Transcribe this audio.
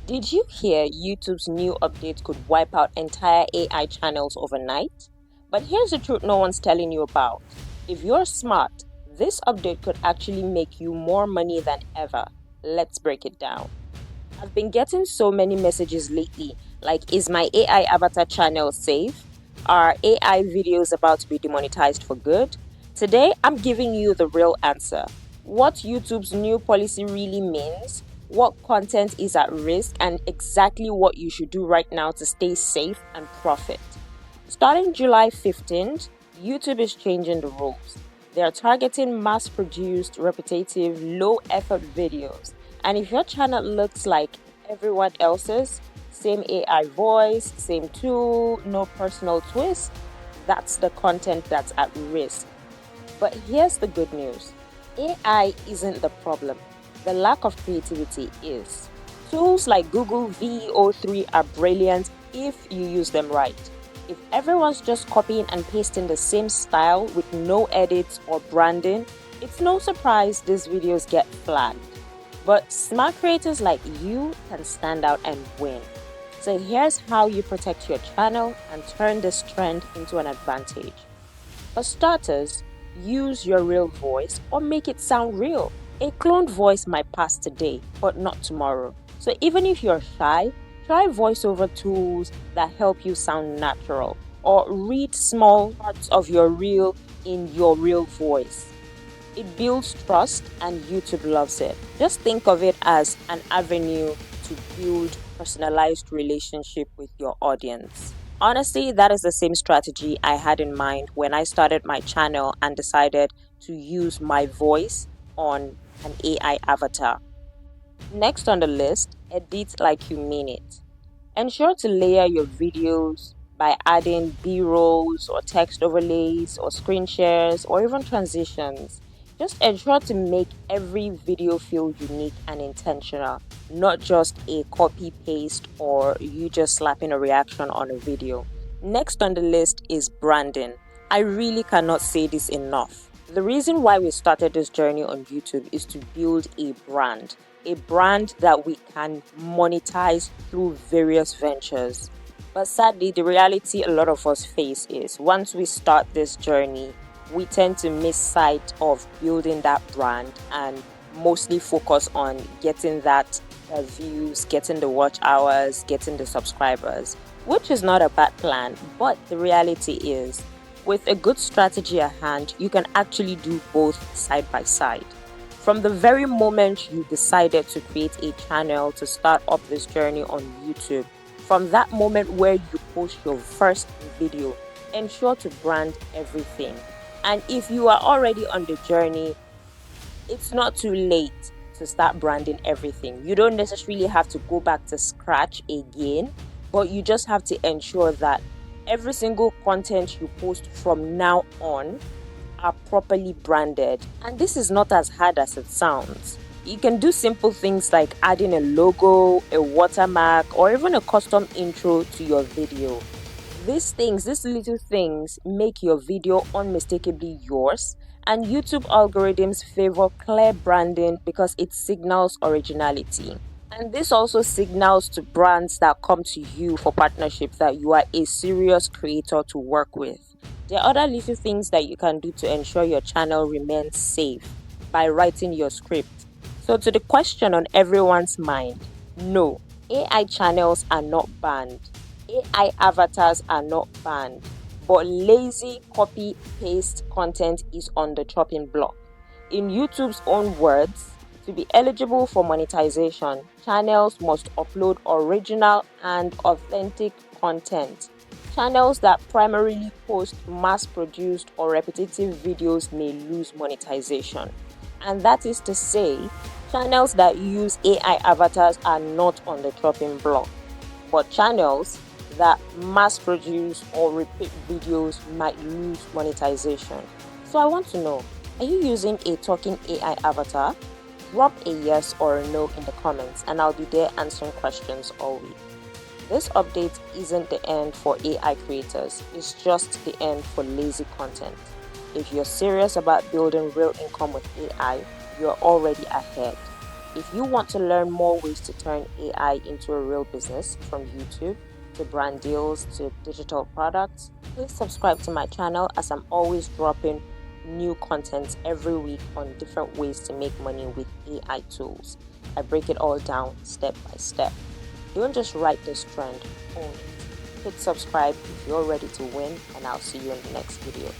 Did you hear YouTube's new update could wipe out entire AI channels overnight? But here's the truth no one's telling you about. If you're smart, this update could actually make you more money than ever. Let's break it down. I've been getting so many messages lately, like, is my AI avatar channel safe? Are AI videos about to be demonetized for good? Today, I'm giving you the real answer. What YouTube's new policy really means, what content is at risk, and exactly what you should do right now to stay safe and profit. Starting July 15th, YouTube is changing the rules. They are targeting mass-produced, repetitive, low-effort videos. And if your channel looks like everyone else's, same AI voice, same tool, no personal twist, that's the content that's at risk. But here's the good news. AI isn't the problem. The lack of creativity is. Tools like Google Vo3 are brilliant if you use them right. If everyone's just copying and pasting the same style with no edits or branding, it's no surprise these videos get flagged. But smart creators like you can stand out and win. So here's how you protect your channel and turn this trend into an advantage. For starters, use your real voice or make it sound real. A cloned voice might pass today, but not tomorrow. So even if you're shy, try voiceover tools that help you sound natural, or read small parts of your reel in your real voice. It builds trust and YouTube loves it. Just think of it as an avenue to build personalized relationship with your audience. Honestly, that is the same strategy I had in mind when I started my channel and decided to use my voice on an AI avatar. Next on the list, edit like you mean it. Ensure to layer your videos by adding B-rolls or text overlays or screen shares or even transitions. Just ensure to make every video feel unique and intentional, not just a copy paste or you just slapping a reaction on a video. Next on the list is branding. I really cannot say this enough. The reason why we started this journey on YouTube is to build a brand that we can monetize through various ventures. But sadly, the reality a lot of us face is once we start this journey, we tend to miss sight of building that brand and mostly focus on getting that views, getting the watch hours, getting the subscribers, which is not a bad plan. But the reality is, with a good strategy at hand, you can actually do both side by side. From the very moment you decided to create a channel to start up this journey on YouTube, from that moment where you post your first video, ensure to brand everything. And if you are already on the journey, it's not too late to start branding everything. You don't necessarily have to go back to scratch again, but you just have to ensure that every single content you post from now on are properly branded. And this is not as hard as it sounds. You can do simple things like adding a logo, a watermark, or even a custom intro to your video. These little things, make your video unmistakably yours, and YouTube algorithms favor clear branding because it signals originality. And this also signals to brands that come to you for partnerships that you are a serious creator to work with. There are other little things that you can do to ensure your channel remains safe by writing your script. So to the question on everyone's mind, no, AI channels are not banned. AI avatars are not banned. But lazy copy-paste content is on the chopping block. In YouTube's own words, to be eligible for monetization, channels must upload original and authentic content. Channels that primarily post mass-produced or repetitive videos may lose monetization. And that is to say, channels that use AI avatars are not on the chopping block. But channels that mass-produce or repeat videos might lose monetization. So I want to know, are you using a talking AI avatar? Drop a yes or a no in the comments and I'll be there answering questions all week. This update isn't the end for AI creators, it's just the end for lazy content. If you're serious about building real income with AI, you're already ahead. If you want to learn more ways to turn AI into a real business, from YouTube to brand deals to digital products, please subscribe to my channel, as I'm always dropping new content every week on different ways to make money with AI tools. I break it all down step by step. Don't just write this trend, own it. Hit subscribe if you're ready to win, and I'll see you in the next video.